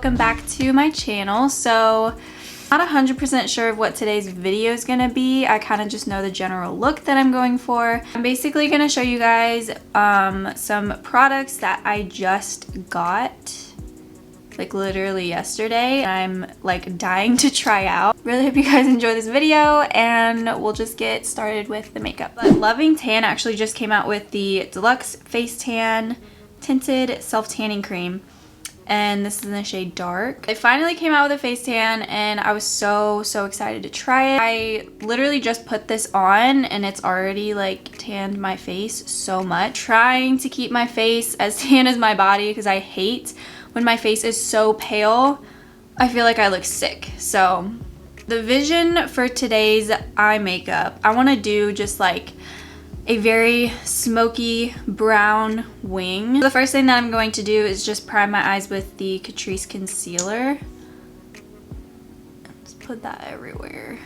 welcome back to my channel. So not 100% sure of what today's video is gonna be. I kind of just know the general look that I'm going for. I'm basically gonna show you guys some products that I just got like literally yesterday. I'm like dying to try out. Really hope you guys enjoy this video and we'll just get started with the makeup. But Loving Tan actually just came out with the Deluxe Face Tan Tinted Self-Tanning Cream. And this is in the shade Dark. They finally came out with a face tan and I was so excited to try it. I literally just put this on and it's already like tanned my face so much. Trying to keep my face as tan as my body because I hate when my face is so pale. I feel like I look sick. So the vision for today's eye makeup, I want to do just like a very smoky brown wing. The first thing that I'm going to do is just prime my eyes with the Catrice concealer. Just put that everywhere.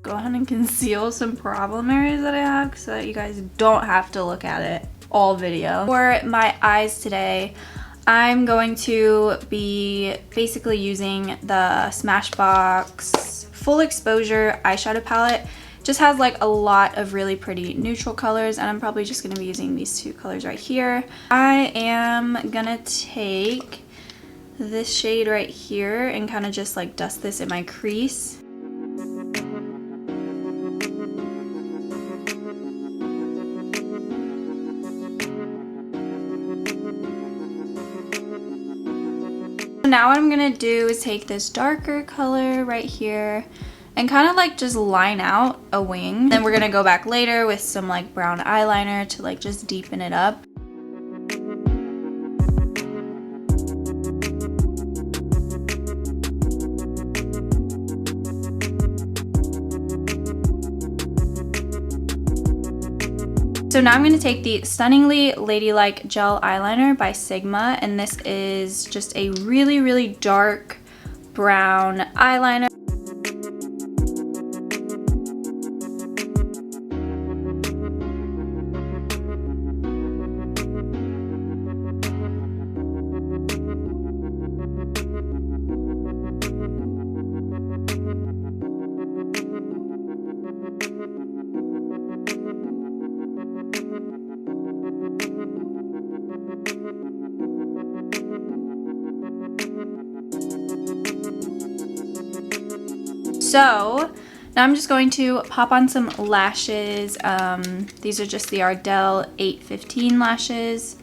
Go ahead and conceal some problem areas that I have so that you guys don't have to look at it all video. For my eyes today, I'm going to be basically using the Smashbox Full Exposure Eyeshadow Palette. Just has like a lot of really pretty neutral colors and I'm probably just going to be using these two colors right here. I am gonna take this shade right here and kind of just like dust this in my crease. Now what I'm gonna do is take this darker color right here and kind of like just line out a wing. Then we're gonna go back later with some like brown eyeliner to like just deepen it up. So now I'm going to take the Stunningly Ladylike Gel Eyeliner by Sigma, and this is just a really dark brown eyeliner. So now I'm just going to pop on some lashes. These are just the Ardel 815 lashes.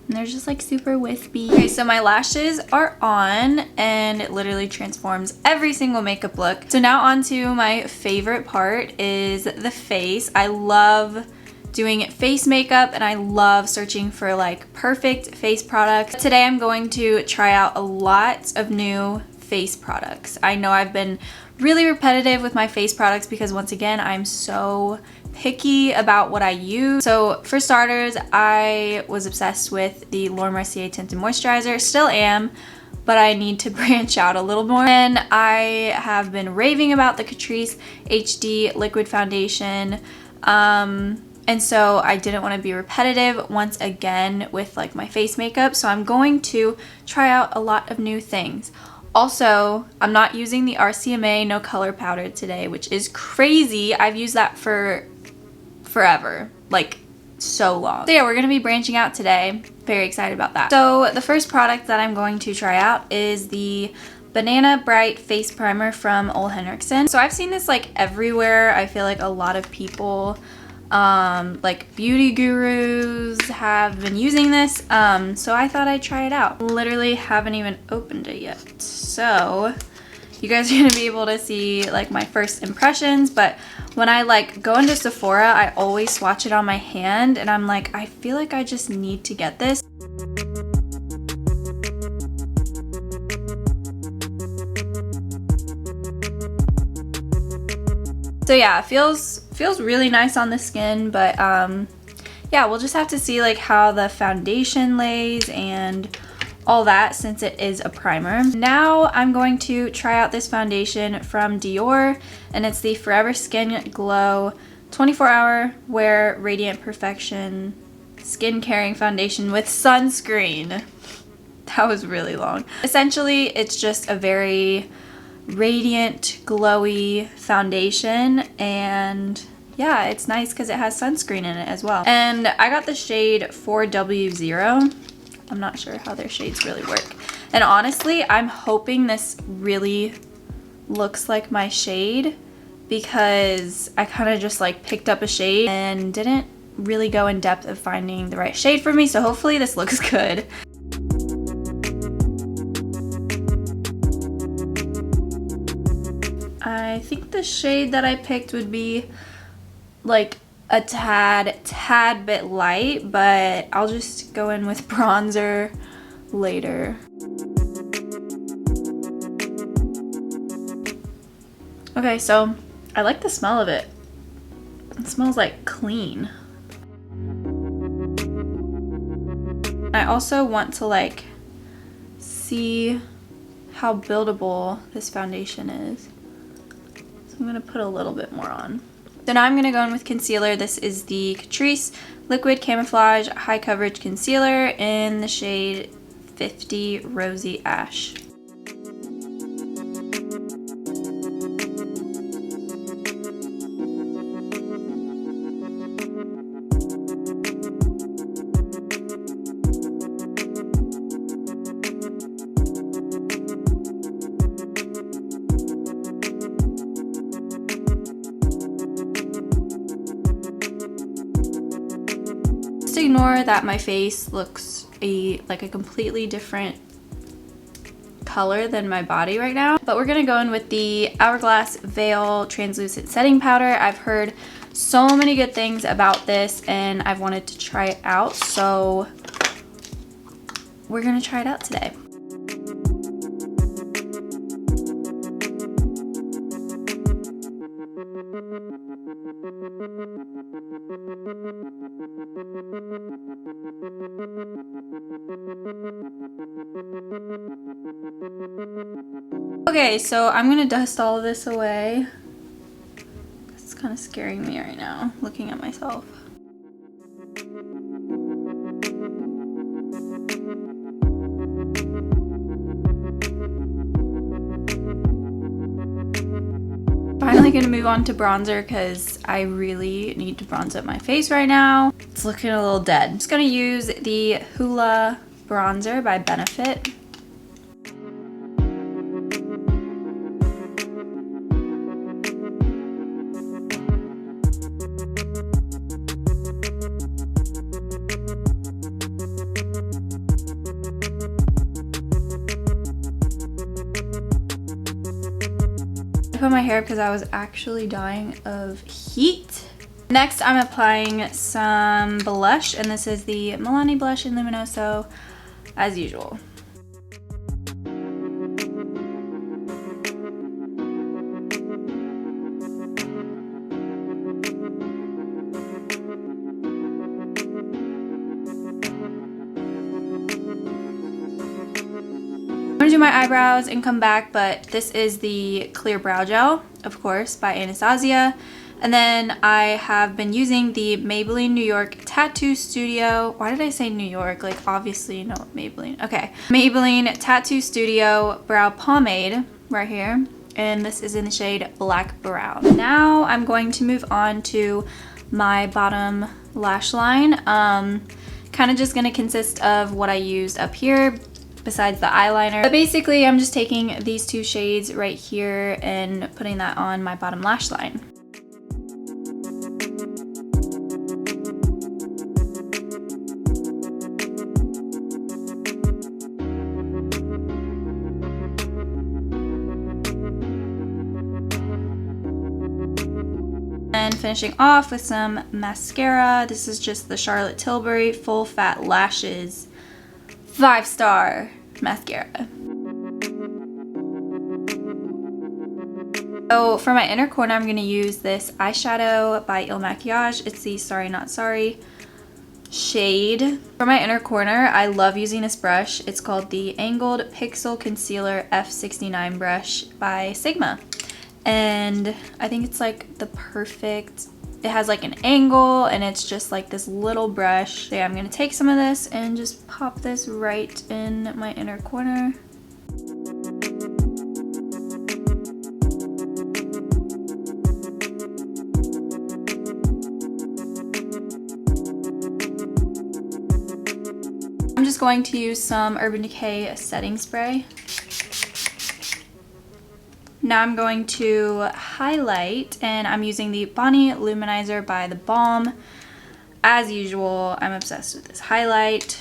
And they're just like super wispy. Okay, so my lashes are on and it literally transforms every single makeup look. So now on to my favorite part is the face. I love doing face makeup and I love searching for like perfect face products. Today I'm going to try out a lot of new face products. I know I've been really repetitive with my face products because once again I'm so picky about what I use. So for starters, I was obsessed with the Laura Mercier Tinted Moisturizer, still am, but I need to branch out a little more. And I have been raving about the Catrice HD Liquid Foundation. And so I didn't want to be repetitive once again with like my face makeup. So I'm going to try out a lot of new things. Also, I'm not using the RCMA No Color Powder today, which is crazy. I've used that for forever, like so long. So yeah, we're gonna be branching out today. Very excited about that. So the first product that I'm going to try out is the Banana Bright Face Primer from Ole Henriksen. So I've seen this like everywhere. I feel like a lot of people, like beauty gurus, have been using this. So I thought I'd try it out. Literally haven't even opened it yet. So you guys are gonna be able to see like my first impressions, but when I like go into Sephora, I always swatch it on my hand and I'm like, I feel like I just need to get this. So yeah, it feels really nice on the skin, but yeah, we'll just have to see like how the foundation lays and all that since it is a primer. Now I'm going to try out this foundation from Dior, and it's the Forever Skin Glow 24-Hour Wear Radiant Perfection Skin Caring Foundation with Sunscreen. That was really long. Essentially, it's just a very radiant, glowy foundation, and yeah, it's nice because it has sunscreen in it as well. And I got the shade 4W0. I'm not sure how their shades really work. And honestly, I'm hoping this really looks like my shade, because I kind of just like picked up a shade and didn't really go in depth of finding the right shade for me. So hopefully this looks good. I think the shade that I picked would be like a tad bit light, but I'll just go in with bronzer later. Okay, so I like the smell of it. It smells like clean. I also want to like see how buildable this foundation is. So I'm gonna put a little bit more on. So now I'm gonna go in with concealer. This is the Catrice Liquid Camouflage High Coverage Concealer in the shade 50 Rosy Ash. Ignore that my face looks like a completely different color than my body right now, but we're gonna go in with the Hourglass Veil Translucent Setting Powder. I've heard so many good things about this and I've wanted to try it out, so we're gonna try it out today. Okay, so I'm gonna dust all of this away. It's kind of scaring me right now, looking at myself. Finally gonna move on to bronzer because I really need to bronze up my face right now. It's looking a little dead. I'm just gonna use the Hoola bronzer by Benefit. I put my hair because I was actually dying of heat. Next, I'm applying some blush, and this is the Milani blush in Luminoso, as usual. I'm gonna do my eyebrows and come back, but this is the Clear Brow Gel, of course, by Anastasia. And then I have been using the Maybelline New York Tattoo Studio. Why did I say New York? Like, obviously, no, Maybelline. Okay. Maybelline Tattoo Studio Brow Pomade right here. And this is in the shade Black Brown. Now I'm going to move on to my bottom lash line. Kind of just going to consist of what I used up here besides the eyeliner. But basically, I'm just taking these two shades right here and putting that on my bottom lash line. And finishing off with some mascara. This is just the Charlotte Tilbury Full Fat Lashes 5-star mascara. So for my inner corner, I'm going to use this eyeshadow by IL MAKIAGE. It's the Sorry Not Sorry shade. For my inner corner, I love using this brush. It's called the Angled Pixel Concealer F69 brush by Sigma. And I think it's like the perfect, it has like an angle and it's just like this little brush. So yeah, I'm gonna take some of this and just pop this right in my inner corner. I'm just going to use some Urban Decay setting spray. Now I'm going to highlight, and I'm using the Bonnie Lou-Manizer by the Balm. As usual, I'm obsessed with this highlight.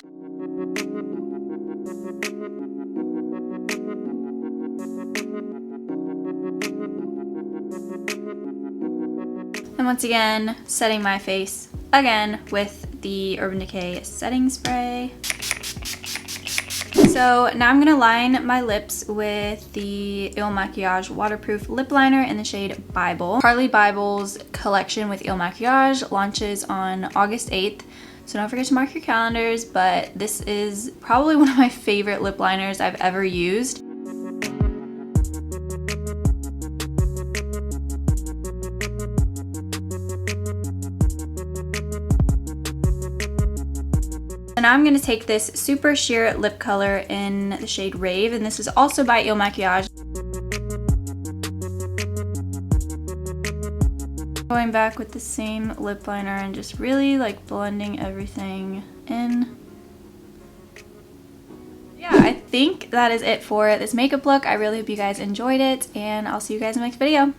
And once again, setting my face again with the Urban Decay setting spray. So now I'm going to line my lips with the Il Makiage waterproof lip liner in the shade Bybel. Carli Bybel's collection with Il Makiage launches on August 8th. So don't forget to mark your calendars, but this is probably one of my favorite lip liners I've ever used. And now I'm going to take this super sheer lip color in the shade Rave, and this is also by Il Makiage. Going back with the same lip liner and just really like blending everything in. Yeah, I think that is it for this makeup look. I really hope you guys enjoyed it, and I'll see you guys in the next video.